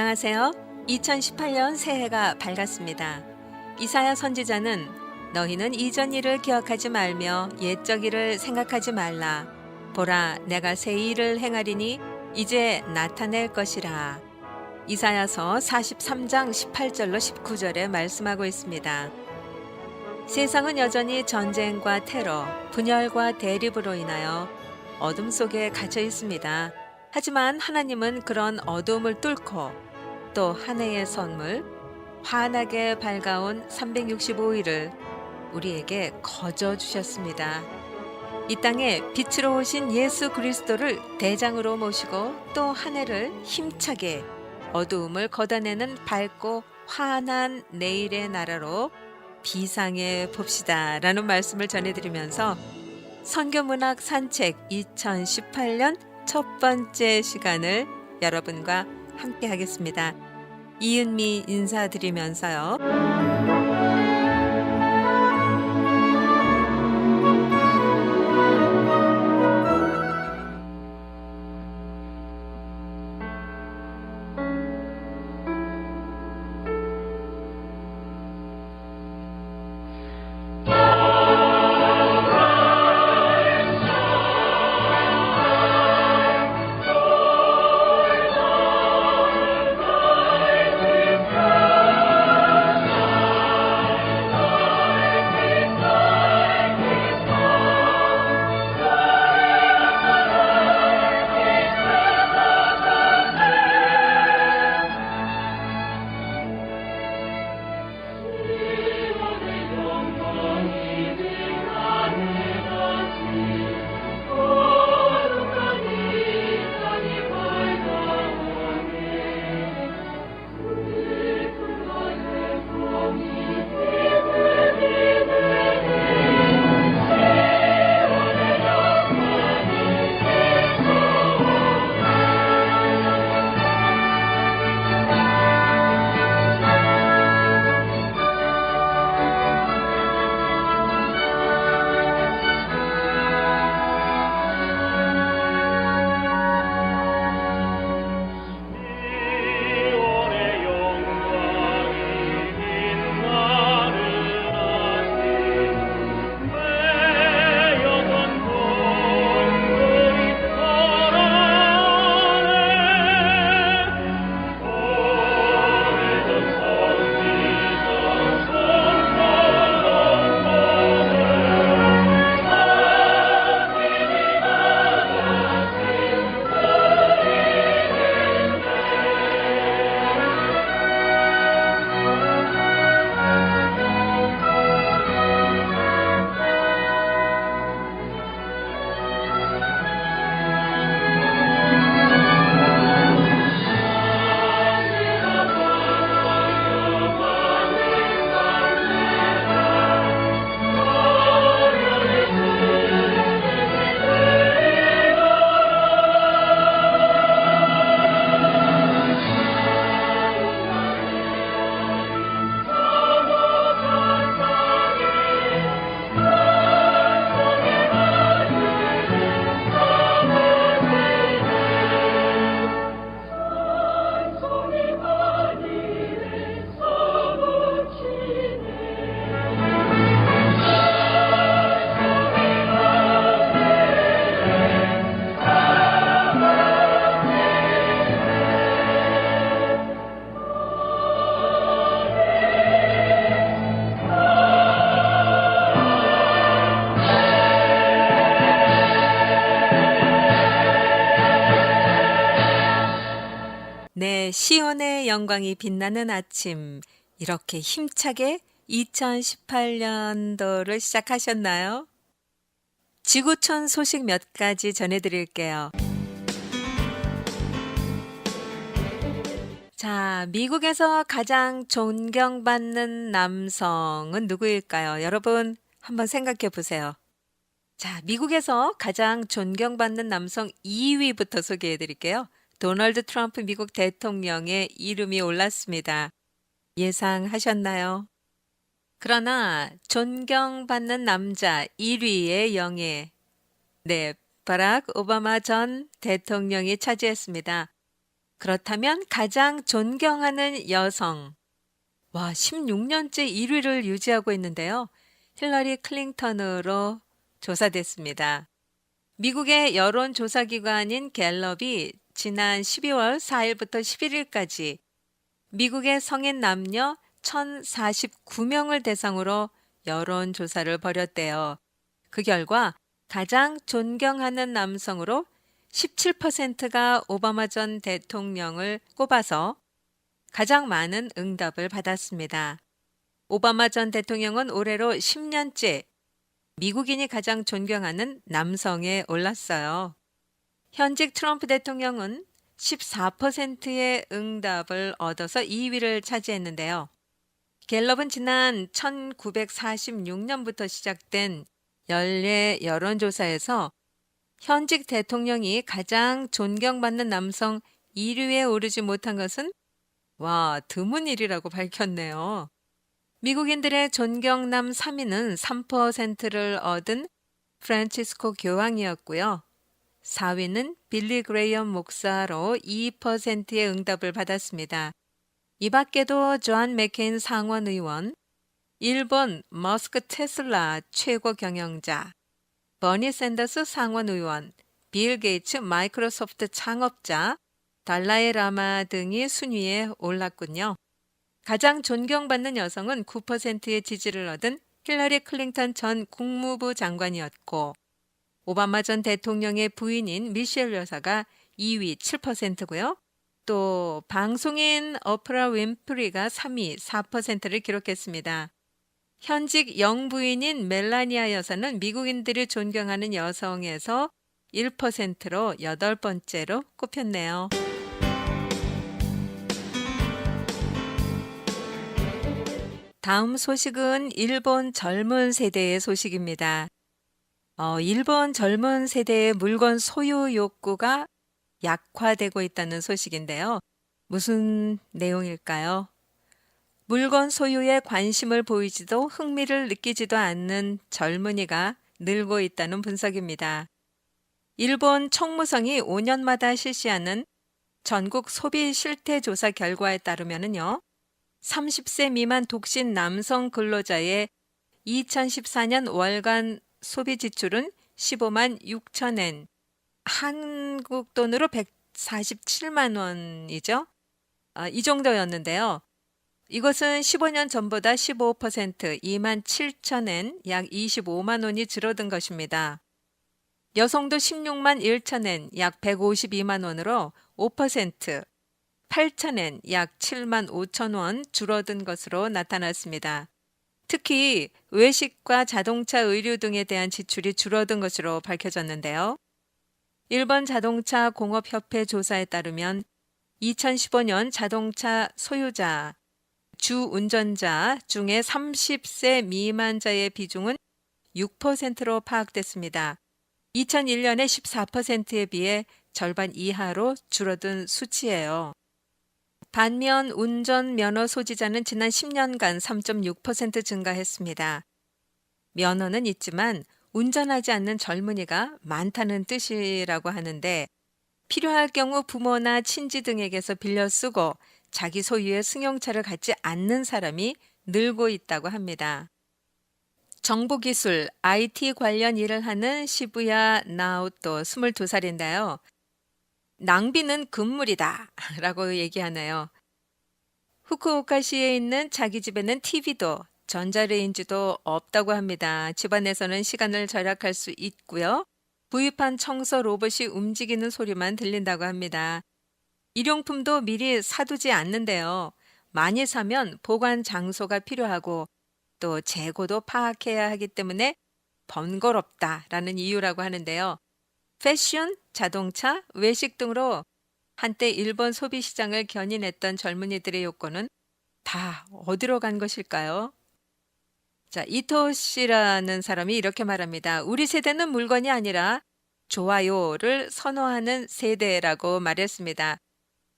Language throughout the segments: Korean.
안녕하세요. 2018년 새해가 밝았습니다. 이사야 선지자는 너희는 이전 일을 기억하지 말며 옛적 일을 생각하지 말라. 보라, 내가 새 일을 행하리니 이제 나타낼 것이라. 이사야서 43장 18절로 19절에 말씀하고 있습니다. 세상은 여전히 전쟁과 테러, 분열과 대립으로 인하여 어둠 속에 갇혀 있습니다. 하지만 하나님은 그런 어두움을 뚫고 또 한 해의 선물, 환하게 밝아온 365일을 우리에게 거저 주셨습니다. 이 땅에 빛으로 오신 예수 그리스도를 대장으로 모시고 또 한 해를 힘차게 어두움을 걷어내는 밝고 환한 내일의 나라로 비상해 봅시다 라는 말씀을 전해드리면서 선교문학 산책 2018년 첫 번째 시간을 여러분과 함께 하겠습니다. 이은미 인사드리면서요. 네, 시온의 영광이 빛나는 아침, 이렇게 힘차게 2018년도를 시작하셨나요? 지구촌 소식 몇 가지 전해드릴게요. 자, 미국에서 가장 존경받는 남성은 누구일까요? 여러분, 한번 생각해 보세요. 자, 미국에서 가장 존경받는 남성 2위부터 소개해 드릴게요. 도널드 트럼프 미국 대통령의 이름이 올랐습니다. 예상하셨나요? 그러나 존경받는 남자 1위의 영예, 네, 바락 오바마 전 대통령이 차지했습니다. 그렇다면 가장 존경하는 여성. 와, 16년째 1위를 유지하고 있는데요. 힐러리 클린턴으로 조사됐습니다. 미국의 여론조사기관인 갤럽이 지난 12월 4일부터 11일까지 미국의 성인 남녀 1,049명을 대상으로 여론조사를 벌였대요. 그 결과 가장 존경하는 남성으로 17%가 오바마 전 대통령을 꼽아서 가장 많은 응답을 받았습니다. 오바마 전 대통령은 올해로 10년째 미국인이 가장 존경하는 남성에 올랐어요. 현직 트럼프 대통령은 14%의 응답을 얻어서 2위를 차지했는데요. 갤럽은 지난 1946년부터 시작된 연례 여론조사에서 현직 대통령이 가장 존경받는 남성 1위에 오르지 못한 것은 드문 일이라고 밝혔네요. 미국인들의 존경남 3위는 3%를 얻은 프란치스코 교황이었고요. 4위는 빌리 그레이엄 목사로 2%의 응답을 받았습니다. 이 밖에도 존 맥케인 상원 의원, 일본 머스크 테슬라 최고 경영자, 버니 샌더스 상원 의원, 빌 게이츠 마이크로소프트 창업자, 달라이 라마 등이 순위에 올랐군요. 가장 존경받는 여성은 9%의 지지를 얻은 힐러리 클린턴 전 국무부 장관이었고 오바마 전 대통령의 부인인 미셸 여사가 2위 7%고요. 또 방송인 오프라 윈프리가 3위 4%를 기록했습니다. 현직 영부인인 멜라니아 여사는 미국인들이 존경하는 여성에서 1%로 8번째로 꼽혔네요. 다음 소식은 일본 젊은 세대의 소식입니다. 일본 젊은 세대의 물건 소유 욕구가 약화되고 있다는 소식인데요. 무슨 내용일까요? 물건 소유에 관심을 보이지도 흥미를 느끼지도 않는 젊은이가 늘고 있다는 분석입니다. 일본 총무성이 5년마다 실시하는 전국 소비 실태 조사 결과에 따르면요. 30세 미만 독신 남성 근로자의 2014년 월간 소비 지출은 15만 6천엔, 한국 돈으로 147만 원이죠. 이 정도였는데요. 이것은 15년 전보다 15%, 2만 7천엔, 약 25만 원이 줄어든 것입니다. 여성도 16만 1천엔, 약 152만 원으로 5%, 8천엔, 약 7만 5천 원 줄어든 것으로 나타났습니다. 특히 외식과 자동차 의류 등에 대한 지출이 줄어든 것으로 밝혀졌는데요. 일본 자동차 공업협회 조사에 따르면 2015년 자동차 소유자, 주 운전자 중에 30세 미만자의 비중은 6%로 파악됐습니다. 2001년의 14%에 비해 절반 이하로 줄어든 수치예요. 반면 운전면허 소지자는 지난 10년간 3.6% 증가했습니다. 면허는 있지만 운전하지 않는 젊은이가 많다는 뜻이라고 하는데 필요할 경우 부모나 친지 등에게서 빌려 쓰고 자기 소유의 승용차를 갖지 않는 사람이 늘고 있다고 합니다. 정보기술, IT 관련 일을 하는 시부야 나오토 22살인데요. 낭비는 금물이다 라고 얘기하네요. 후쿠오카시에 있는 자기 집에는 TV도 전자레인지도 없다고 합니다. 집안에서는 시간을 절약할 수 있고요. 구입한 청소 로봇이 움직이는 소리만 들린다고 합니다. 일용품도 미리 사두지 않는데요. 많이 사면 보관 장소가 필요하고 또 재고도 파악해야 하기 때문에 번거롭다라는 이유라고 하는데요. 패션, 자동차, 외식 등으로 한때 일본 소비 시장을 견인했던 젊은이들의 욕구는 다 어디로 간 것일까요? 자, 이토 씨라는 사람이 이렇게 말합니다. 우리 세대는 물건이 아니라 좋아요를 선호하는 세대라고 말했습니다.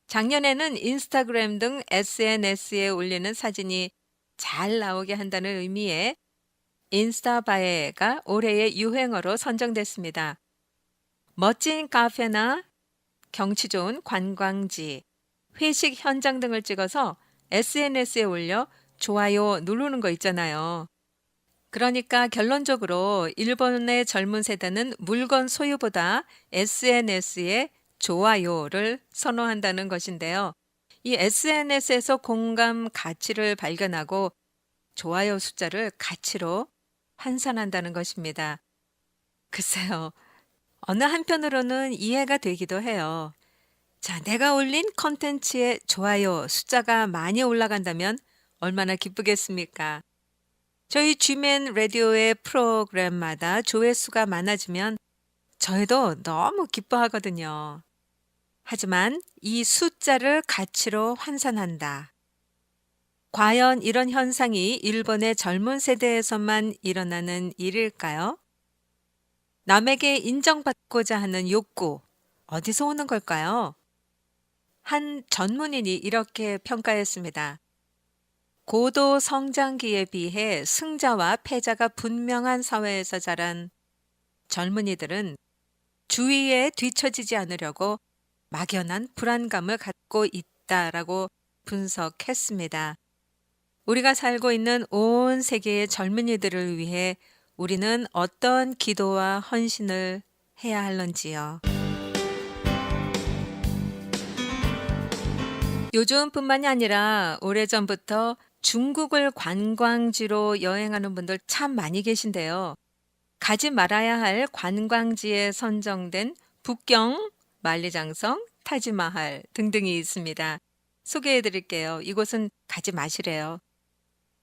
작년에는 인스타그램 등 SNS에 올리는 사진이 잘 나오게 한다는 의미의 인스타바에가 올해의 유행어로 선정됐습니다. 멋진 카페나 경치 좋은 관광지, 회식 현장 등을 찍어서 SNS에 올려 좋아요 누르는 거 있잖아요. 그러니까 결론적으로 일본의 젊은 세대는 물건 소유보다 SNS에 좋아요를 선호한다는 것인데요. 이 SNS에서 공감 가치를 발견하고 좋아요 숫자를 가치로 환산한다는 것입니다. 글쎄요. 어느 한편으로는 이해가 되기도 해요. 자, 내가 올린 컨텐츠에 좋아요 숫자가 많이 올라간다면 얼마나 기쁘겠습니까? 저희 G맨 라디오의 프로그램마다 조회수가 많아지면 저희도 너무 기뻐하거든요. 하지만 이 숫자를 가치로 환산한다. 과연 이런 현상이 일본의 젊은 세대에서만 일어나는 일일까요? 남에게 인정받고자 하는 욕구, 어디서 오는 걸까요? 한 전문인이 이렇게 평가했습니다. 고도 성장기에 비해 승자와 패자가 분명한 사회에서 자란 젊은이들은 주위에 뒤처지지 않으려고 막연한 불안감을 갖고 있다라고 분석했습니다. 우리가 살고 있는 온 세계의 젊은이들을 위해 우리는 어떤 기도와 헌신을 해야 할런지요. 요즘뿐만이 아니라 오래전부터 중국을 관광지로 여행하는 분들 참 많이 계신데요. 가지 말아야 할 관광지에 선정된 북경, 만리장성, 타지마할 등등이 있습니다. 소개해 드릴게요. 이곳은 가지 마시래요.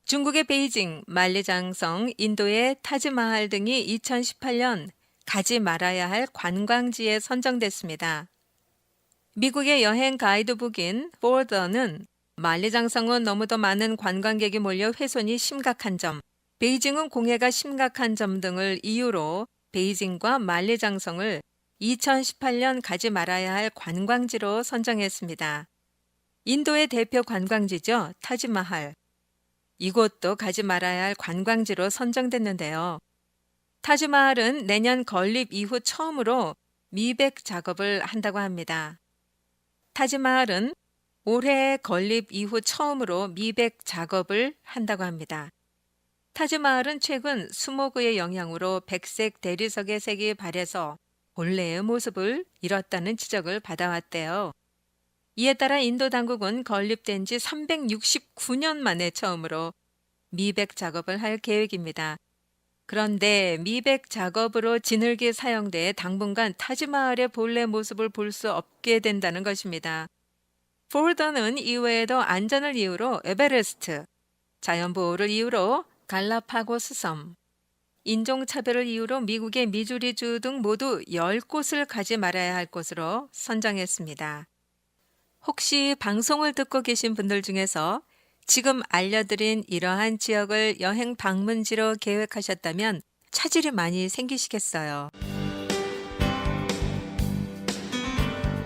중국의 베이징, 만리장성, 인도의 타지마할 등이 2018년 가지 말아야 할 관광지에 선정됐습니다. 미국의 여행 가이드북인 포더는 만리장성은 너무도 많은 관광객이 몰려 훼손이 심각한 점, 베이징은 공해가 심각한 점 등을 이유로 베이징과 만리장성을 2018년 가지 말아야 할 관광지로 선정했습니다. 인도의 대표 관광지죠. 타지마할. 이곳도 가지 말아야 할 관광지로 선정됐는데요. 타지마할은 내년 건립 이후 처음으로 미백 작업을 한다고 합니다. 타지마할은 올해 건립 이후 처음으로 미백 작업을 한다고 합니다. 타지마할은 최근 스모그의 영향으로 백색 대리석의 색이 바래서 본래의 모습을 잃었다는 지적을 받아왔대요. 이에 따라 인도 당국은 건립된 지 369년 만에 처음으로 미백 작업을 할 계획입니다. 그런데 미백 작업으로 진흙이 사용돼 당분간 타지마할의 본래 모습을 볼 수 없게 된다는 것입니다. 포르더는 이외에도 안전을 이유로 에베레스트, 자연보호를 이유로 갈라파고스 섬, 인종차별을 이유로 미국의 미주리주 등 모두 10곳을 가지 말아야 할 곳으로 선정했습니다. 혹시 방송을 듣고 계신 분들 중에서 지금 알려드린 이러한 지역을 여행 방문지로 계획하셨다면 차질이 많이 생기시겠어요.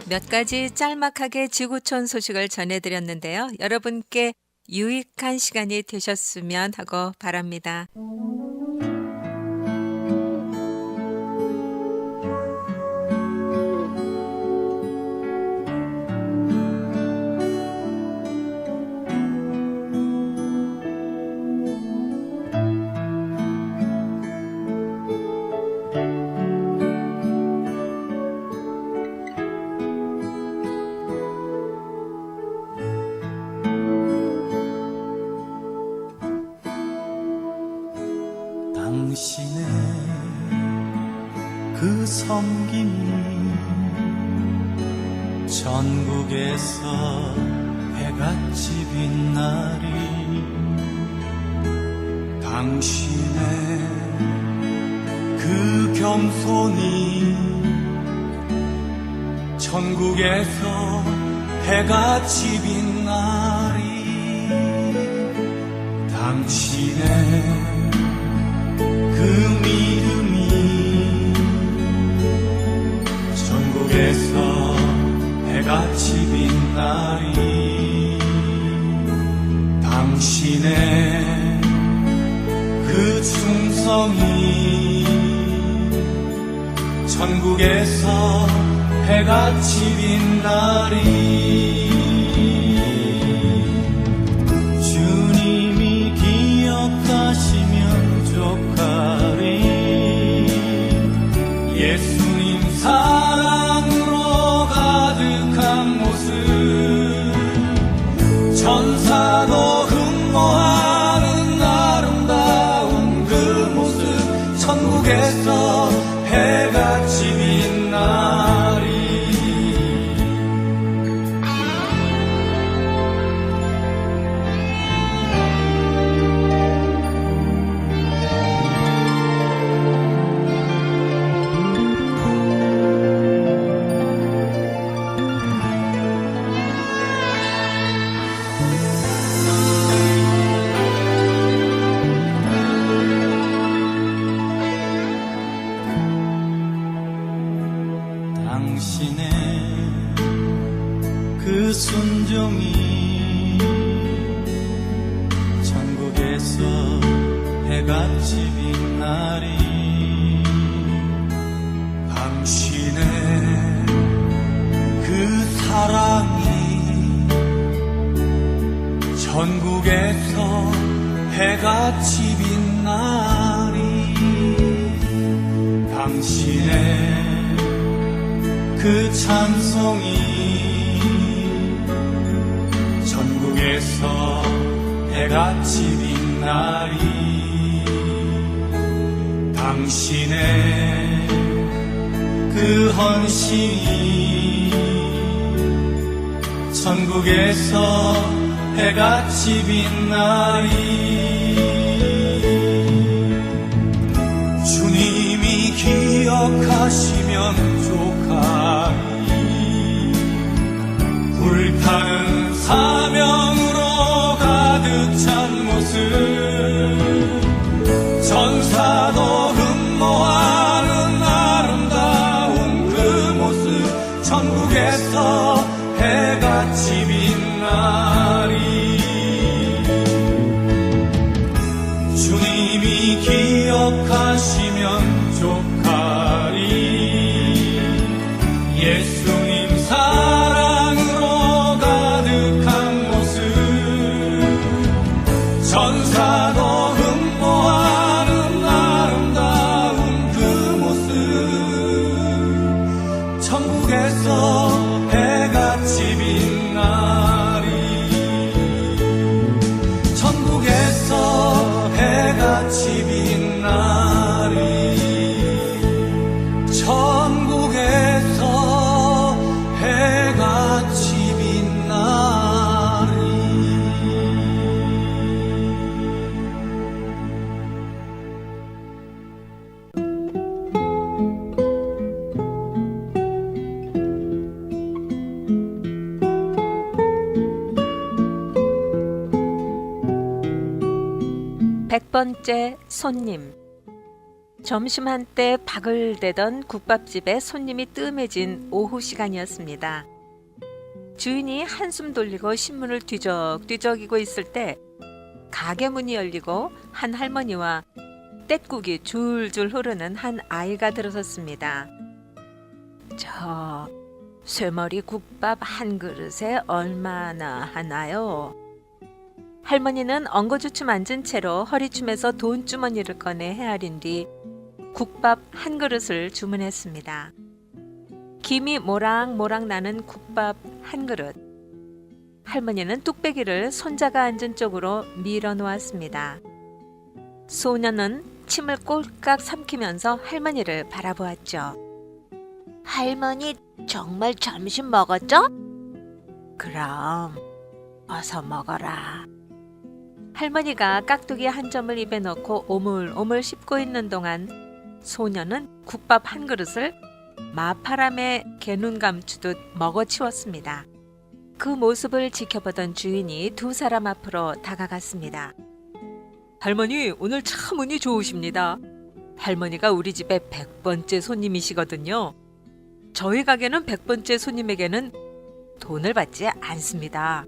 몇 가지 짤막하게 지구촌 소식을 전해드렸는데요. 여러분께 유익한 시간이 되셨으면 하고 바랍니다. 당신의 그 섬김이 전국에서 해같이 빛나리. 당신의 그 겸손이 전국에서 해같이 빛나리. 당신의 그 믿음이 전국에서 해같이 빛나리. 당신의 그 충성이 전국에서 해같이 빛나리. 천국에서 해같이 빛나리. 당신의 그 순종이 천국에서 해같이 빛나리. 당신의 그 사랑이 천국에서 해같이 빛나리. 당신의 그 찬송이 전국에서 해같이 빛나리. 당신의 그 헌신이 전국에서 해같이 빛나리. 주님이 기억하시면 족하리. 불타는 사명으로 가득 찬 모습, 전사도 흠모하는 아름다운 그 모습, 천국에서 해같이 빛나리. 주님이 기억하시면 족하리. 예수님 사랑으로 가득한 모습, 전사도 흠모하는 아름다운 그 모습, 천국에서 해같이 빛나리. 천국에서 해같이 빛나리. 천국에서 해같이 빛나리. 백번째 손님. 점심 한때 바글대던 국밥집에 손님이 뜸해진 오후 시간이었습니다. 주인이 한숨 돌리고 신문을 뒤적뒤적이고 있을 때 가게 문이 열리고 한 할머니와 떼국이 줄줄 흐르는 한 아이가 들어섰습니다. 저 쇠머리 국밥 한 그릇에 얼마나 하나요? 할머니는 엉거주춤 앉은 채로 허리춤에서 돈주머니를 꺼내 헤아린 뒤 국밥 한 그릇을 주문했습니다. 김이 모락모락 나는 국밥 한 그릇. 할머니는 뚝배기를 손자가 앉은 쪽으로 밀어 놓았습니다. 소녀는 침을 꼴깍 삼키면서 할머니를 바라보았죠. 할머니 정말 점심 먹었죠? 그럼 어서 먹어라. 할머니가 깍두기 한 점을 입에 넣고 오물오물 씹고 있는 동안 소녀는 국밥 한 그릇을 마파람에 개눈 감추듯 먹어치웠습니다. 그 모습을 지켜보던 주인이 두 사람 앞으로 다가갔습니다. 할머니, 오늘 참 운이 좋으십니다. 할머니가 우리 집에 100번째 손님이시거든요. 저희 가게는 100번째 손님에게는 돈을 받지 않습니다.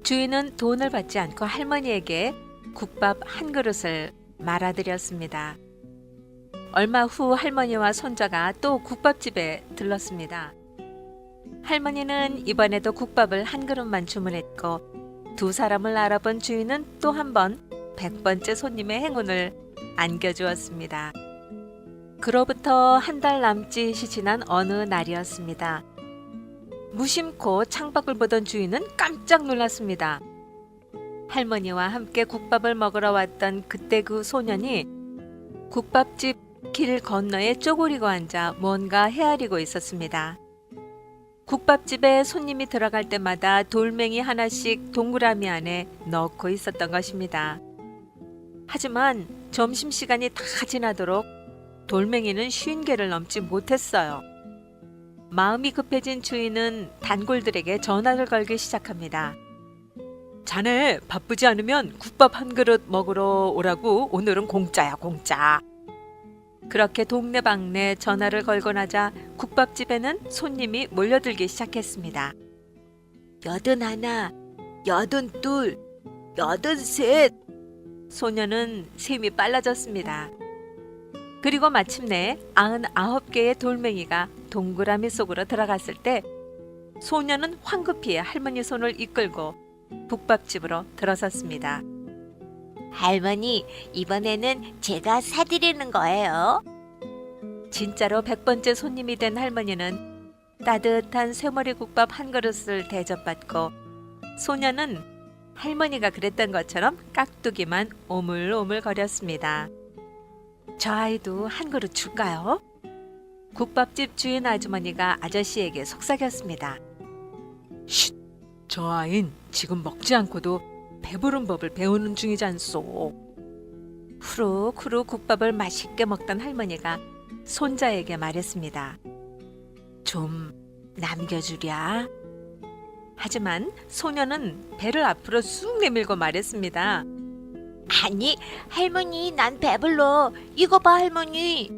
주인은 돈을 받지 않고 할머니에게 국밥 한 그릇을 말아드렸습니다. 얼마 후 할머니와 손자가 또 국밥집에 들렀습니다. 할머니는 이번에도 국밥을 한 그릇만 주문했고 두 사람을 알아본 주인은 또 한 번 100번째 손님의 행운을 안겨주었습니다. 그로부터 한 달 남짓이 지난 어느 날이었습니다. 무심코 창밖을 보던 주인은 깜짝 놀랐습니다. 할머니와 함께 국밥을 먹으러 왔던 그때 그 소년이 국밥집 길 건너에 쪼그리고 앉아 뭔가 헤아리고 있었습니다. 국밥집에 손님이 들어갈 때마다 돌멩이 하나씩 동그라미 안에 넣고 있었던 것입니다. 하지만 점심시간이 다 지나도록 돌멩이는 50개를 넘지 못했어요. 마음이 급해진 주인은 단골들에게 전화를 걸기 시작합니다. 자네 바쁘지 않으면 국밥 한 그릇 먹으러 오라고. 오늘은 공짜야, 공짜. 그렇게 동네방네 전화를 걸고 나자 국밥집에는 손님이 몰려들기 시작했습니다. 81, 82, 83. 소녀는 셈이 빨라졌습니다. 그리고 마침내 99개의 돌멩이가 동그라미 속으로 들어갔을 때 소녀는 황급히 할머니 손을 이끌고 국밥집으로 들어섰습니다. 할머니, 이번에는 제가 사드리는 거예요. 진짜로 100번째 손님이 된 할머니는 따뜻한 쇠머리 국밥 한 그릇을 대접받고 소녀는 할머니가 그랬던 것처럼 깍두기만 오물오물 거렸습니다. 저 아이도 한 그릇 줄까요? 국밥집 주인 아주머니가 아저씨에게 속삭였습니다. 쉿! 저 아인 지금 먹지 않고도 배부른 법을 배우는 중이지 않소. 후루후루 국밥을 맛있게 먹던 할머니가 손자에게 말했습니다. 좀 남겨주랴. 하지만 소녀는 배를 앞으로 쑥 내밀고 말했습니다. 아니, 할머니, 난 배불러. 이거 봐, 할머니.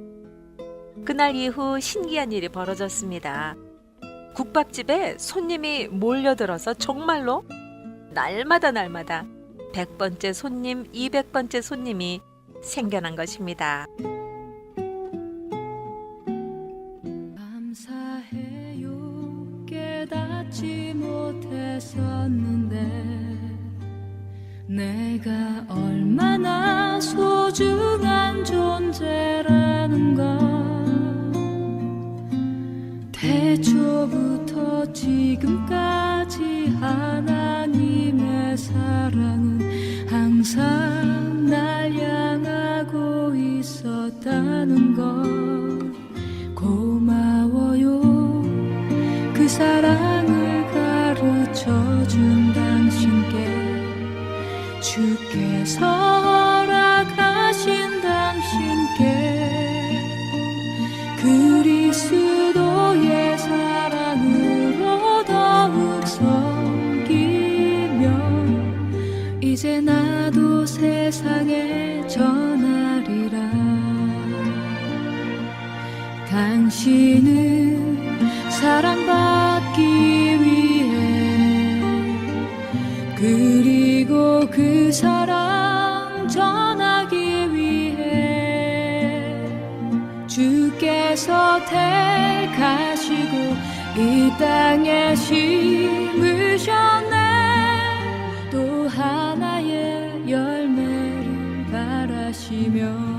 그날 이후 신기한 일이 벌어졌습니다. 국밥집에 손님이 몰려들어서 정말로 날마다 100번째 손님, 200번째 손님이 생겨난 것입니다. 감사해요. 깨닫지 못했었는데 내가 얼마나 소중한 존재라는 걸 태초부터 지금까지 하나님의 사랑은 항상 날 향하고 있었다는 걸 고마워요. 그 사랑을 가르쳐준 당신께 주께서 허락하신 당신께 그리스도의 사랑으로 더욱 섬기며 이제 나도 세상에 전하리라. 당신은 사랑받기 위해 그리고 그 사랑 전하기 위해 주께서 택하시고 이 땅에 심으셨네. 또 하나의 열매를 바라시며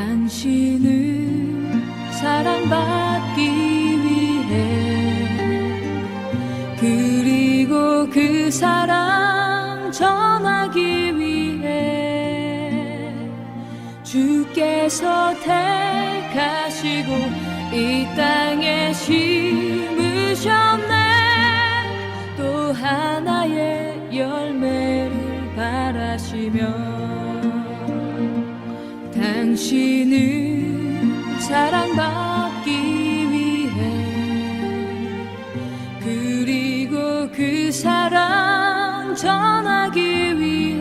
당신은 사랑받기 위해 그리고 그 사랑 전하기 위해 주께서 택하시고 이 땅에 심으셨네. 또 하나의 열매를 바라시며 당신은 사랑받기 위해 그리고 그 사랑 전하기 위해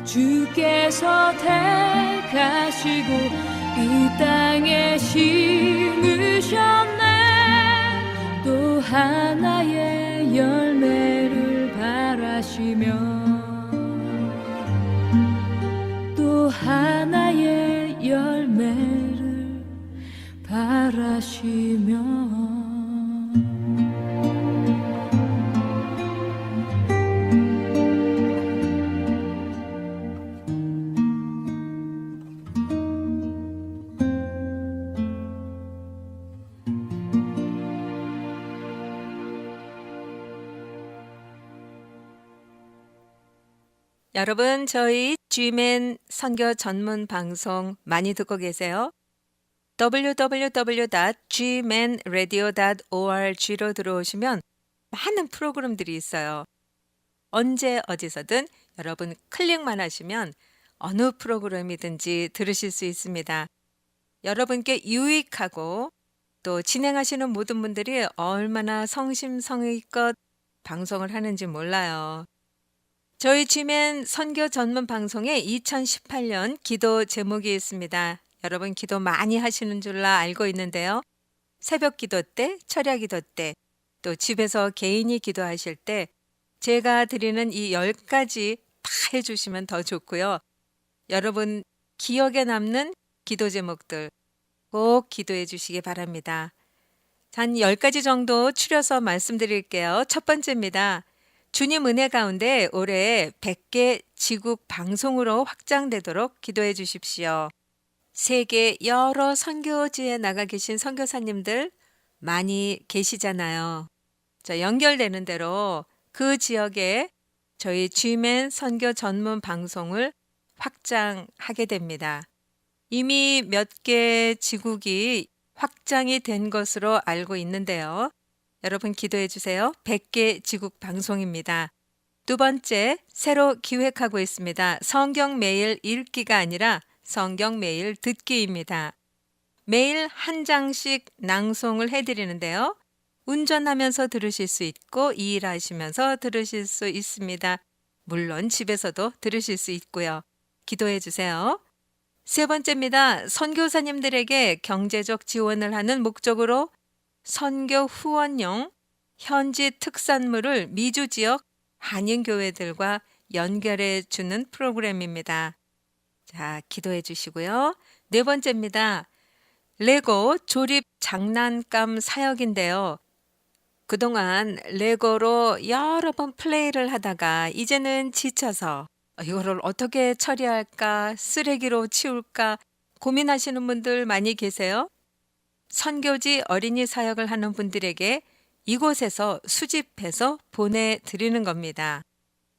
주께서 택하시고 이 땅에 심으셨네. 또 하나의 열매를 바라시며 또 하나의 열매를 바라시며 여러분, 저희 G맨 선교 전문 방송 많이 듣고 계세요? www.gmanradio.org로 들어오시면 많은 프로그램들이 있어요. 언제 어디서든 여러분 클릭만 하시면 어느 프로그램이든지 들으실 수 있습니다. 여러분께 유익하고 또 진행하시는 모든 분들이 얼마나 성심성의껏 방송을 하는지 몰라요. 저희 G맨 선교 전문 방송에 2018년 기도 제목이 있습니다. 여러분 기도 많이 하시는 줄로 알고 있는데요. 새벽 기도 때, 철야 기도 때, 또 집에서 개인이 기도하실 때 제가 드리는 이 10가지 다 해주시면 더 좋고요. 여러분 기억에 남는 기도 제목들 꼭 기도해 주시기 바랍니다. 한 10가지 정도 추려서 말씀드릴게요. 첫 번째입니다. 주님 은혜 가운데 올해 100개 지국 방송으로 확장되도록 기도해 주십시오. 세계 여러 선교지에 나가 계신 선교사님들 많이 계시잖아요. 연결되는 대로 그 지역에 저희 G맨 선교 전문 방송을 확장하게 됩니다. 이미 몇 개 지국이 확장이 된 것으로 알고 있는데요. 여러분 기도해 주세요. 100개 지국 방송입니다. 두 번째, 새로 기획하고 있습니다. 성경 매일 읽기가 아니라 성경 매일 듣기입니다. 매일 한 장씩 낭송을 해드리는데요. 운전하면서 들으실 수 있고 일하시면서 들으실 수 있습니다. 물론 집에서도 들으실 수 있고요. 기도해 주세요. 세 번째입니다. 선교사님들에게 경제적 지원을 하는 목적으로 선교 후원용 현지 특산물을 미주 지역 한인교회들과 연결해 주는 프로그램입니다. 자, 기도해 주시고요. 네 번째입니다. 레고 조립 장난감 사역인데요. 그동안 레고로 여러 번 플레이를 하다가 이제는 지쳐서 이거를 어떻게 처리할까, 쓰레기로 치울까 고민하시는 분들 많이 계세요. 선교지 어린이 사역을 하는 분들에게 이곳에서 수집해서 보내드리는 겁니다.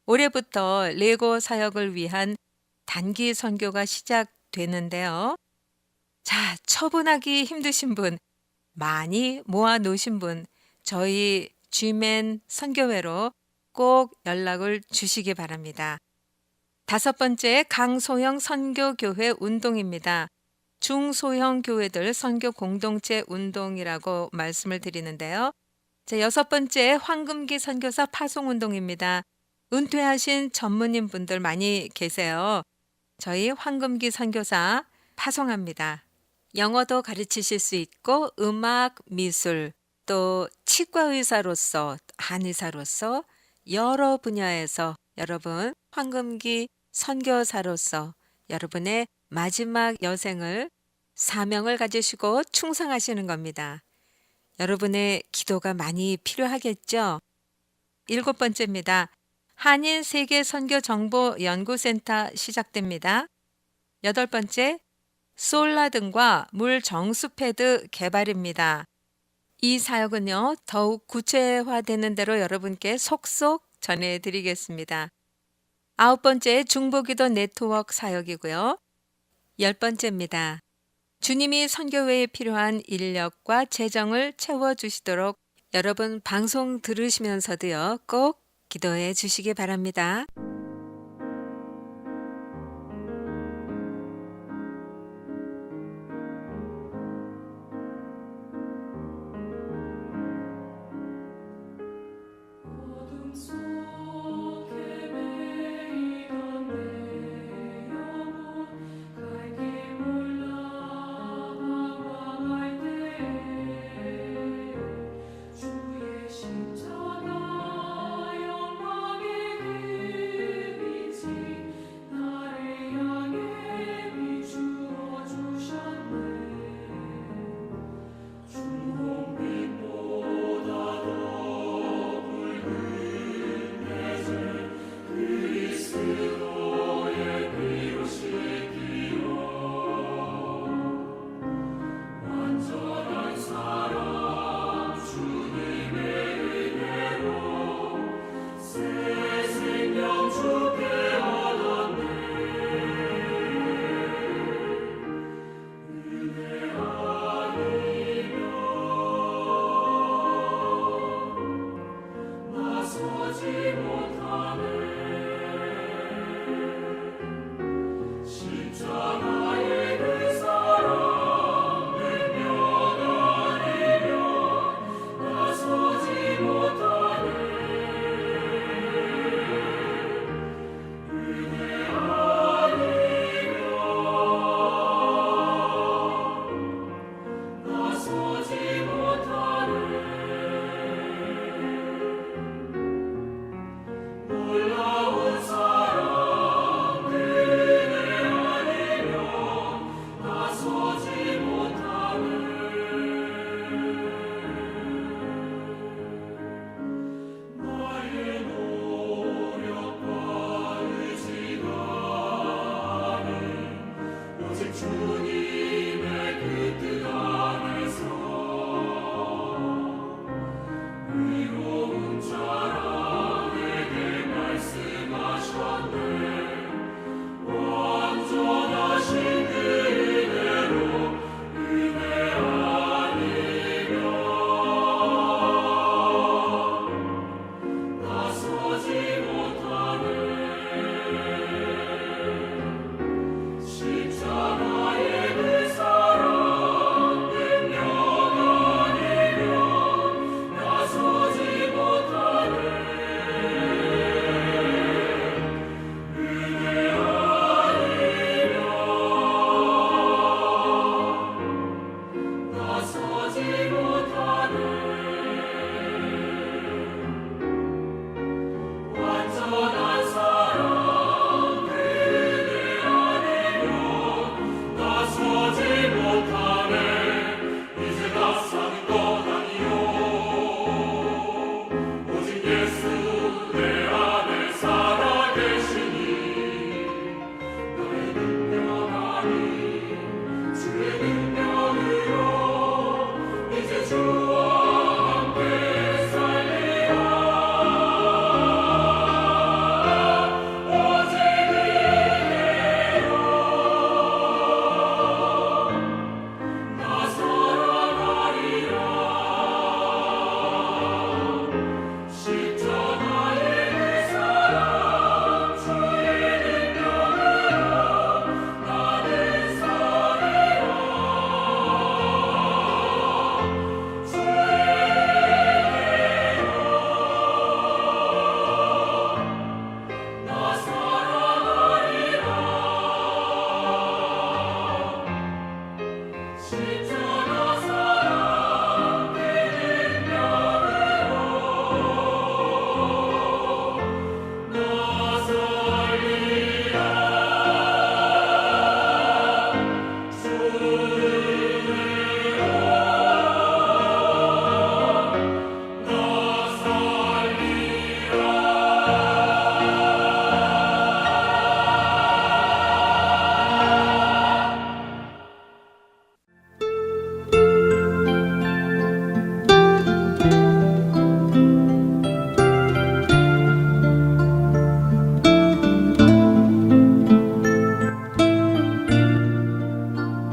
올해부터 레고 사역을 위한 단기 선교가 시작되는데요. 자, 처분하기 힘드신 분, 많이 모아놓으신 분, 저희 G맨 선교회로 꼭 연락을 주시기 바랍니다. 다섯 번째, 강소형 선교교회 운동입니다. 중소형 교회들 선교 공동체 운동이라고 말씀을 드리는데요. 자, 여섯 번째, 황금기 선교사 파송 운동입니다. 은퇴하신 전문인 분들 많이 계세요. 저희 황금기 선교사 파송합니다. 영어도 가르치실 수 있고 음악, 미술, 또 치과 의사로서, 한의사로서 여러 분야에서 여러분 황금기 선교사로서 여러분의 마지막 여생을 사명을 가지시고 충성하시는 겁니다. 여러분의 기도가 많이 필요하겠죠? 일곱 번째입니다. 한인 세계 선교 정보 연구센터 시작됩니다. 여덟 번째, 솔라 등과 물 정수 패드 개발입니다. 이 사역은요, 더욱 구체화되는 대로 여러분께 속속 전해드리겠습니다. 아홉 번째, 중보기도 네트워크 사역이고요. 열 번째입니다. 주님이 선교회에 필요한 인력과 재정을 채워주시도록 여러분 방송 들으시면서도요, 꼭 기도해 주시기 바랍니다. 주의 십자가 영광의 길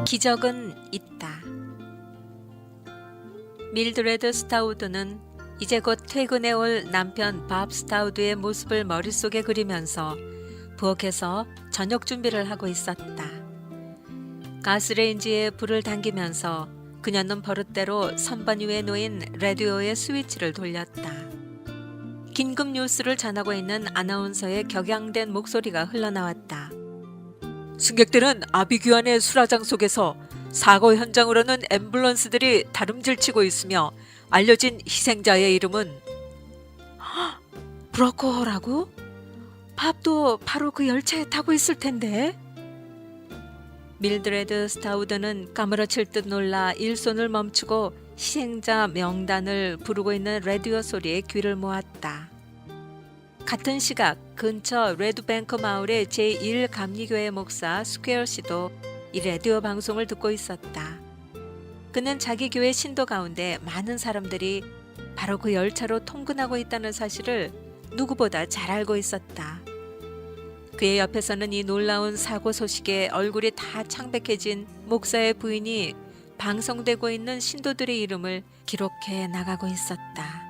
기적은 있다. 밀드레드 스타우드는 이제 곧 퇴근해 올 남편 밥 스타우드의 모습을 머릿속에 그리면서 부엌에서 저녁 준비를 하고 있었다. 가스레인지에 불을 당기면서 그녀는 버릇대로 선반 위에 놓인 라디오의 스위치를 돌렸다. 긴급 뉴스를 전하고 있는 아나운서의 격양된 목소리가 흘러나왔다. 승객들은 아비규환의 수라장 속에서 사고 현장으로는 앰뷸런스들이 다름질치고 있으며 알려진 희생자의 이름은 브로커라고? 밥도 바로 그 열차에 타고 있을 텐데. 밀드레드 스타우드는 까무러칠 듯 놀라 일손을 멈추고 희생자 명단을 부르고 있는 라디오 소리에 귀를 모았다. 같은 시각 근처 레드뱅크 마을의 제1감리교회 목사 스퀘어 씨도 이 라디오 방송을 듣고 있었다. 그는 자기 교회 신도 가운데 많은 사람들이 바로 그 열차로 통근하고 있다는 사실을 누구보다 잘 알고 있었다. 그의 옆에서는 이 놀라운 사고 소식에 얼굴이 다 창백해진 목사의 부인이 방송되고 있는 신도들의 이름을 기록해 나가고 있었다.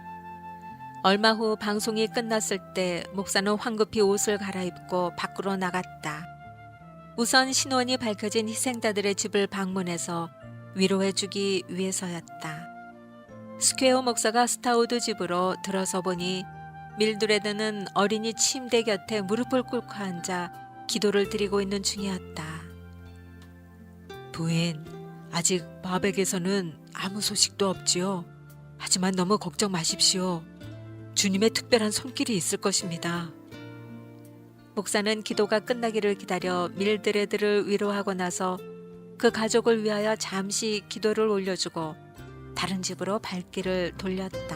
얼마 후 방송이 끝났을 때 목사는 황급히 옷을 갈아입고 밖으로 나갔다. 우선 신원이 밝혀진 희생자들의 집을 방문해서 위로해주기 위해서였다. 스퀘어 목사가 스타우드 집으로 들어서 보니 밀드레드는 어린이 침대 곁에 무릎을 꿇고 앉아 기도를 드리고 있는 중이었다. 부인, 아직 밥에게서는 아무 소식도 없지요. 하지만 너무 걱정 마십시오. 주님의 특별한 손길이 있을 것입니다. 목사는 기도가 끝나기를 기다려 밀드레드를 위로하고 나서 그 가족을 위하여 잠시 기도를 올려주고 다른 집으로 발길을 돌렸다.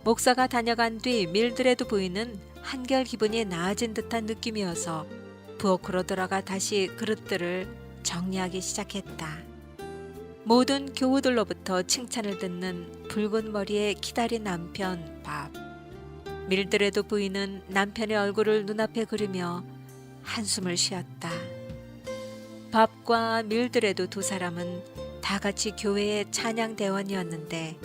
목사가 다녀간 뒤 밀드레드 부인은 한결 기분이 나아진 듯한 느낌이어서 부엌으로 들어가 다시 그릇들을 정리하기 시작했다. 모든 교우들로부터 칭찬을 듣는 붉은 머리의 기다린 남편 밥. 밀드레드 부인은 남편의 얼굴을 눈앞에 그리며 한숨을 쉬었다. 밥과 밀드레드 두 사람은 다 같이 교회의 찬양 대원이었는데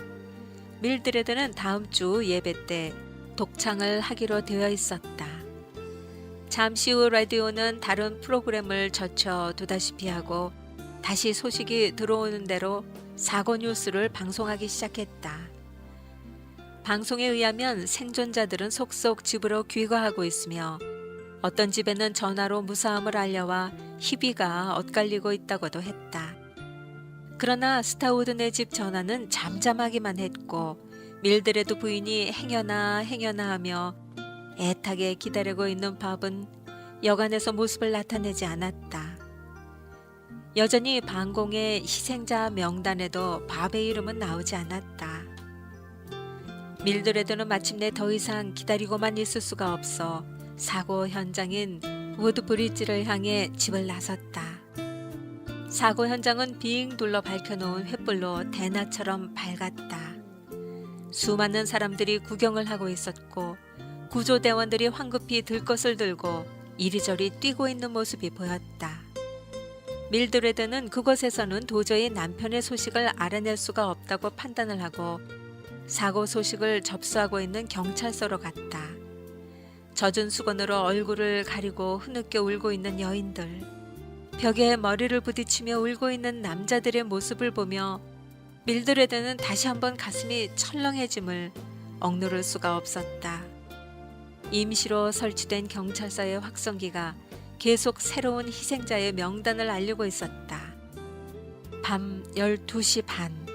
밀드레드는 다음 주 예배 때 독창을 하기로 되어 있었다. 잠시 후 라디오는 다른 프로그램을 젖혀두다시피 하고 다시 소식이 들어오는 대로 사고 뉴스를 방송하기 시작했다. 방송에 의하면 생존자들은 속속 집으로 귀가하고 있으며 어떤 집에는 전화로 무사함을 알려와 희비가 엇갈리고 있다고도 했다. 그러나 스타우드네 집 전화는 잠잠하기만 했고 밀드레드 부인이 행여나 하며 애타게 기다리고 있는 밥은 여간에서 모습을 나타내지 않았다. 여전히 방공의 희생자 명단에도 밥의 이름은 나오지 않았다. 밀드레드는 마침내 더 이상 기다리고만 있을 수가 없어 사고 현장인 우드브리지를 향해 집을 나섰다. 사고 현장은 빙 둘러 밝혀놓은 횃불로 대낮처럼 밝았다. 수많은 사람들이 구경을 하고 있었고 구조대원들이 황급히 들 것을 들고 이리저리 뛰고 있는 모습이 보였다. 밀드레드는 그곳에서는 도저히 남편의 소식을 알아낼 수가 없다고 판단을 하고 사고 소식을 접수하고 있는 경찰서로 갔다. 젖은 수건으로 얼굴을 가리고 흐느껴 울고 있는 여인들, 벽에 머리를 부딪히며 울고 있는 남자들의 모습을 보며 밀드레드는 다시 한번 가슴이 철렁해짐을 억누를 수가 없었다. 임시로 설치된 경찰서의 확성기가 계속 새로운 희생자의 명단을 알리고 있었다. 밤 12시 반.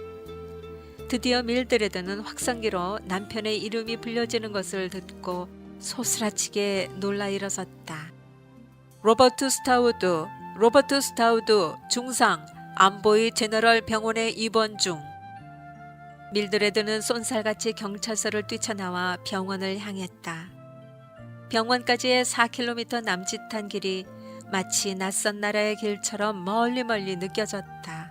드디어 밀드레드는 확성기로 남편의 이름이 불려지는 것을 듣고 소스라치게 놀라 일어섰다. 로버트 스타우드 중상 암보이 제너럴 병원에 입원 중. 밀드레드는 쏜살같이 경찰서를 뛰쳐나와 병원을 향했다. 병원까지의 4km 남짓한 길이 마치 낯선 나라의 길처럼 멀리 느껴졌다.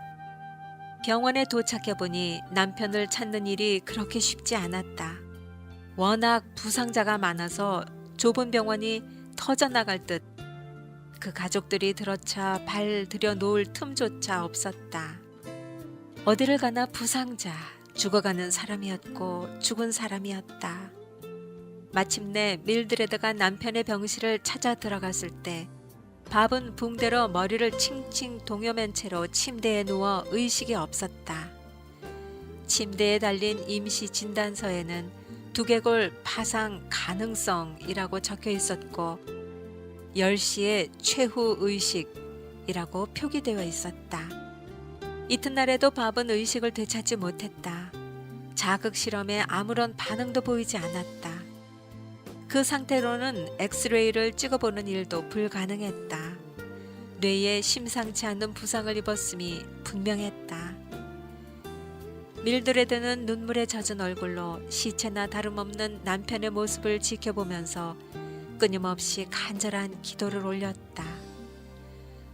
병원에 도착해보니 남편을 찾는 일이 그렇게 쉽지 않았다. 워낙 부상자가 많아서 좁은 병원이 터져나갈 듯 그 가족들이 들어차 발 들여놓을 틈조차 없었다. 어디를 가나 부상자, 죽어가는 사람이었고 죽은 사람이었다. 마침내 밀드레드가 남편의 병실을 찾아 들어갔을 때 밥은 붕대로 머리를 칭칭 동여맨 채로 침대에 누워 의식이 없었다. 침대에 달린 임시 진단서에는 두개골 파상 가능성이라고 적혀 있었고 10시에 최후 의식이라고 표기되어 있었다. 이튿날에도 밥은 의식을 되찾지 못했다. 자극 실험에 아무런 반응도 보이지 않았다. 그 상태로는 엑스레이를 찍어보는 일도 불가능했다. 뇌에 심상치 않은 부상을 입었음이 분명했다. 밀드레드는 눈물에 젖은 얼굴로 시체나 다름없는 남편의 모습을 지켜보면서 끊임없이 간절한 기도를 올렸다.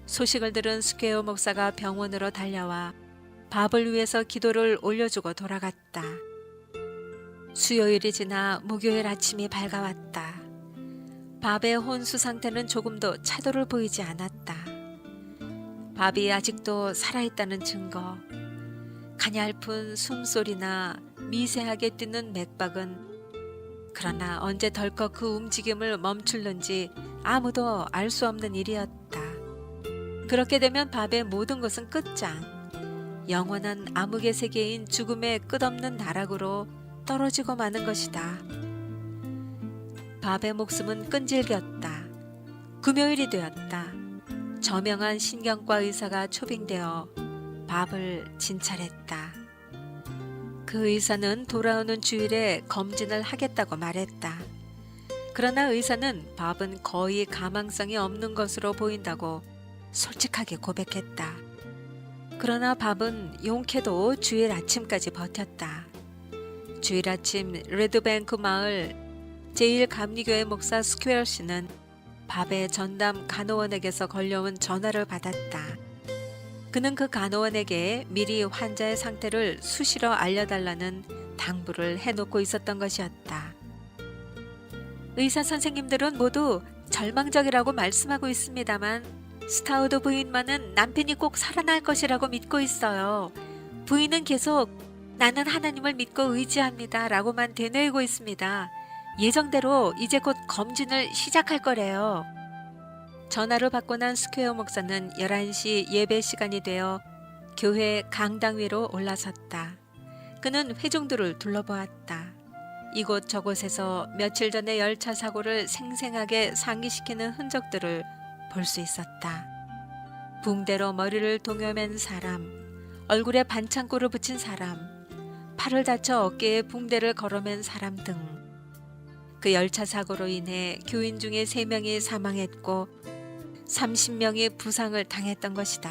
소식을 들은 스퀘어 목사가 병원으로 달려와 밥을 위해서 기도를 올려주고 돌아갔다. 수요일이 지나 목요일 아침이 밝아왔다. 밥의 혼수 상태는 조금도 차도를 보이지 않았다. 밥이 아직도 살아있다는 증거, 가냘픈 숨소리나 미세하게 뛰는 맥박은 그러나 언제 덜컥 그 움직임을 멈출는지 아무도 알 수 없는 일이었다. 그렇게 되면 밥의 모든 것은 끝장, 영원한 암흑의 세계인 죽음의 끝없는 나락으로 떨어지고 마는 것이다. 밥의 목숨은 끈질겼다. 금요일이 되었다. 저명한 신경과 의사가 초빙되어 밥을 진찰했다. 그 의사는 돌아오는 주일에 검진을 하겠다고 말했다. 그러나 의사는 밥은 거의 가망성이 없는 것으로 보인다고 솔직하게 고백했다. 그러나 밥은 용케도 주일 아침까지 버텼다. 주일 아침 레드뱅크 마을 제1감리교회 목사 스퀘어 씨는 밥의 전담 간호원에게서 걸려온 전화를 받았다. 그는 그 간호원에게 미리 환자의 상태를 수시로 알려달라는 당부를 해놓고 있었던 것이었다. 의사 선생님들은 모두 절망적이라고 말씀하고 있습니다만 스타우드 부인만은 남편이 꼭 살아날 것이라고 믿고 있어요. 부인은 계속 나는 하나님을 믿고 의지합니다 라고만 되뇌이고 있습니다. 예정대로 이제 곧 검진을 시작할 거래요. 전화를 받고 난 스퀘어 목사는 11시 예배 시간이 되어 교회 강당 위로 올라섰다. 그는 회중들을 둘러보았다. 이곳 저곳에서 며칠 전의 열차 사고를 생생하게 상기시키는 흔적들을 볼 수 있었다. 붕대로 머리를 동여맨 사람, 얼굴에 반창고를 붙인 사람, 팔을 다쳐 어깨에 붕대를 걸어맨 사람 등 그 열차 사고로 인해 교인 중에 3명이 사망했고 30명이 부상을 당했던 것이다.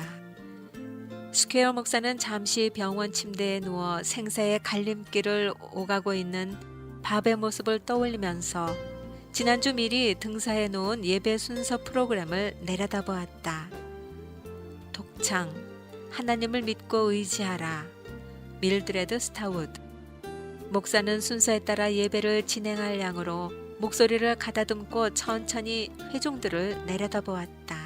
스퀘어 목사는 잠시 병원 침대에 누워 생사의 갈림길을 오가고 있는 밥의 모습을 떠올리면서 지난주 미리 등사해 놓은 예배 순서 프로그램을 내려다보았다. 독창, 하나님을 믿고 의지하라, 밀드레드 스타우드. 목사는 순서에 따라 예배를 진행할 양으로 목소리를 가다듬고 천천히 회중들을 내려다보았다.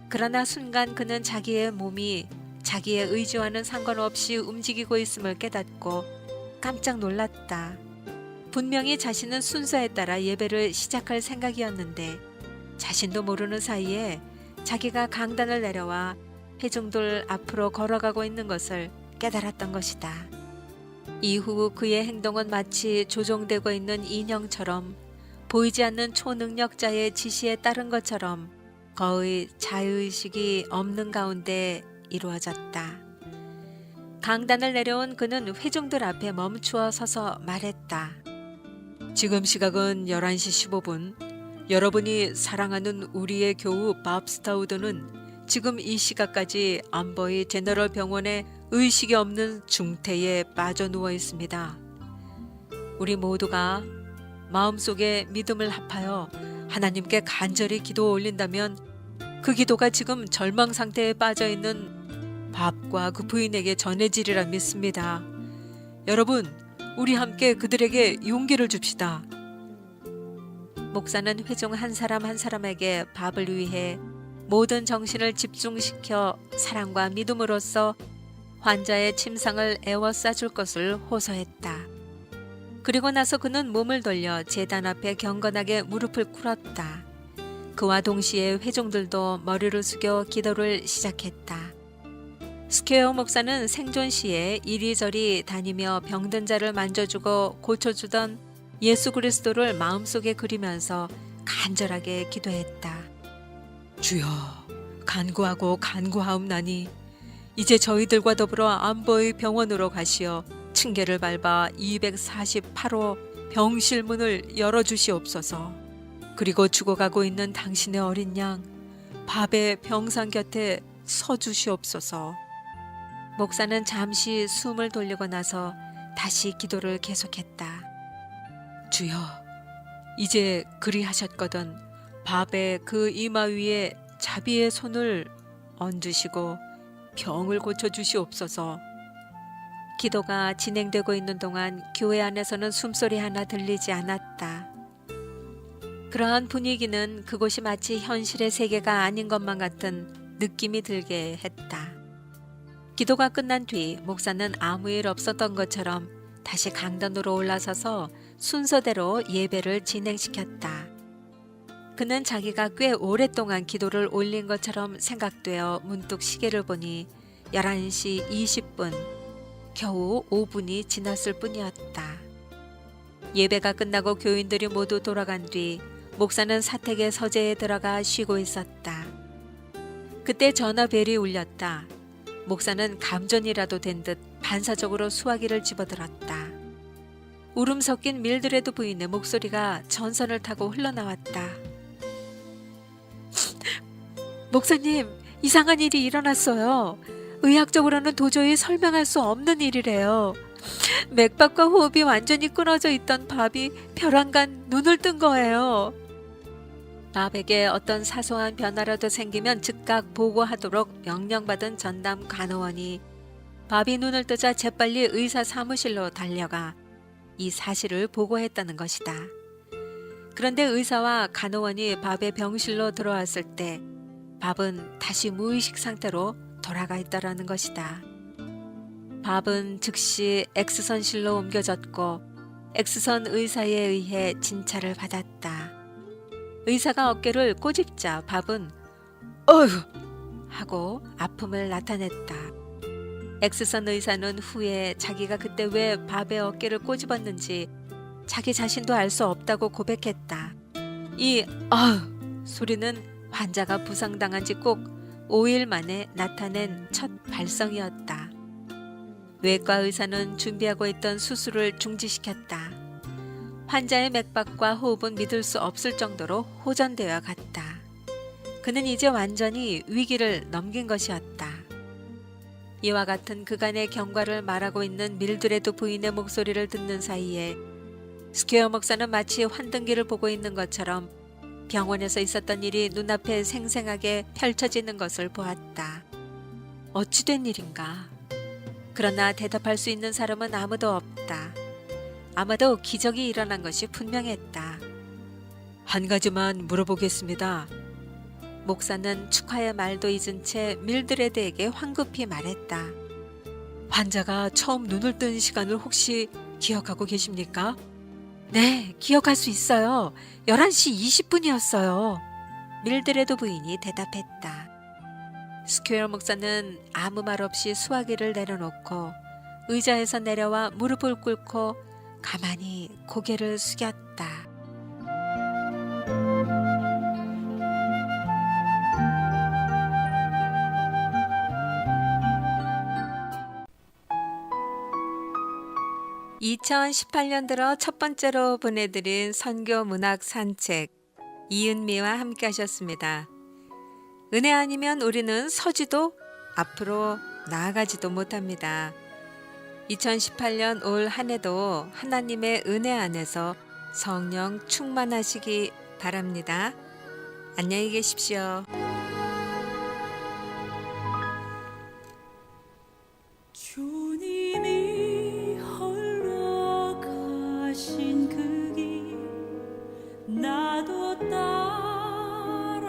그러나 순간 그는 자기의 몸이 자기의 의지와는 상관없이 움직이고 있음을 깨닫고 깜짝 놀랐다. 분명히 자신은 순서에 따라 예배를 시작할 생각이었는데 자신도 모르는 사이에 자기가 강단을 내려와 회중들 앞으로 걸어가고 있는 것을 깨달았던 것이다. 이후 그의 행동은 마치 조종되고 있는 인형처럼 보이지 않는 초능력자의 지시에 따른 것처럼 거의 자유의식이 없는 가운데 이루어졌다. 강단을 내려온 그는 회중들 앞에 멈추어 서서 말했다. 지금 시각은 11시 15분. 여러분이 사랑하는 우리의 교우 밥 스타우드는 지금 이 시각까지 암버이 제너럴 병원에 의식이 없는 중태에 빠져 누워 있습니다. 우리 모두가 마음속에 믿음을 합하여 하나님께 간절히 기도 올린다면 그 기도가 지금 절망 상태에 빠져 있는 밥과 그 부인에게 전해지리라 믿습니다. 여러분, 우리 함께 그들에게 용기를 줍시다. 목사는 회중 한 사람 한 사람에게 밥을 위해 모든 정신을 집중시켜 사랑과 믿음으로써 환자의 침상을 애워싸 줄 것을 호소했다. 그리고 나서 그는 몸을 돌려 제단 앞에 경건하게 무릎을 꿇었다. 그와 동시에 회중들도 머리를 숙여 기도를 시작했다. 스퀘어 목사는 생존 시에 이리저리 다니며 병든 자를 만져주고 고쳐주던 예수 그리스도를 마음속에 그리면서 간절하게 기도했다. 주여, 간구하고 간구하옵나니 이제 저희들과 더불어 안보의 병원으로 가시어 층계를 밟아 248호 병실 문을 열어주시옵소서. 그리고 죽어가고 있는 당신의 어린 양 밥의 병상 곁에 서주시옵소서. 목사는 잠시 숨을 돌리고 나서 다시 기도를 계속했다. 주여, 이제 그리하셨거든 밥의 그 이마 위에 자비의 손을 얹으시고 병을 고쳐주시옵소서. 기도가 진행되고 있는 동안 교회 안에서는 숨소리 하나 들리지 않았다. 그러한 분위기는 그곳이 마치 현실의 세계가 아닌 것만 같은 느낌이 들게 했다. 기도가 끝난 뒤 목사는 아무 일 없었던 것처럼 다시 강단으로 올라서서 순서대로 예배를 진행시켰다. 그는 자기가 꽤 오랫동안 기도를 올린 것처럼 생각되어 문득 시계를 보니 11시 20분, 겨우 5분이 지났을 뿐이었다. 예배가 끝나고 교인들이 모두 돌아간 뒤 목사는 사택의 서재에 들어가 쉬고 있었다. 그때 전화벨이 울렸다. 목사는 감전이라도 된 듯 반사적으로 수화기를 집어들었다. 울음 섞인 밀드레드 부인의 목소리가 전선을 타고 흘러나왔다. 목사님, 이상한 일이 일어났어요. 의학적으로는 도저히 설명할 수 없는 일이래요. 맥박과 호흡이 완전히 끊어져 있던 밥이 벼랑간 눈을 뜬 거예요. 밥에게 어떤 사소한 변화라도 생기면 즉각 보고하도록 명령받은 전담 간호원이 밥이 눈을 뜨자 재빨리 의사 사무실로 달려가 이 사실을 보고했다는 것이다. 그런데 의사와 간호원이 밥의 병실로 들어왔을 때 밥은 다시 무의식 상태로 돌아가 있다라는 것이다. 밥은 즉시 X선실로 옮겨졌고 X선 의사에 의해 진찰을 받았다. 의사가 어깨를 꼬집자 밥은 어휴 하고 아픔을 나타냈다. X선 의사는 후에 자기가 그때 왜 밥의 어깨를 꼬집었는지 자기 자신도 알 수 없다고 고백했다. 이 어휴 소리는 환자가 부상당한 지 꼭 5일 만에 나타낸 첫 발성이었다. 외과 의사는 준비하고 있던 수술을 중지시켰다. 환자의 맥박과 호흡은 믿을 수 없을 정도로 호전되어 갔다. 그는 이제 완전히 위기를 넘긴 것이었다. 이와 같은 그간의 경과를 말하고 있는 밀드레드 부인의 목소리를 듣는 사이에 스퀘어 목사는 마치 환등기를 보고 있는 것처럼 병원에서 있었던 일이 눈앞에 생생하게 펼쳐지는 것을 보았다. 어찌된 일인가? 그러나 대답할 수 있는 사람은 아무도 없다. 아마도 기적이 일어난 것이 분명했다. 한 가지만 물어보겠습니다. 목사는 축하의 말도 잊은 채 밀드레드에게 황급히 말했다. 환자가 처음 눈을 뜬 시간을 혹시 기억하고 계십니까? 네, 기억할 수 있어요. 11시 20분이었어요. 밀드레드 부인이 대답했다. 스퀘어 목사는 아무 말 없이 수화기를 내려놓고 의자에서 내려와 무릎을 꿇고 가만히 고개를 숙였다. (2018년) 들어 첫 번째로 보내드린 선교 문학 산책 이은미와 함께 하셨습니다. 은혜 아니면 우리는 서지도 앞으로 나아가지도 못합니다. 2018년 올 한 해도 하나님의 은혜 안에서 성령 충만하시기 바랍니다. 안녕히 계십시오. 주님이 홀로 가신 그 길 나도 따라가리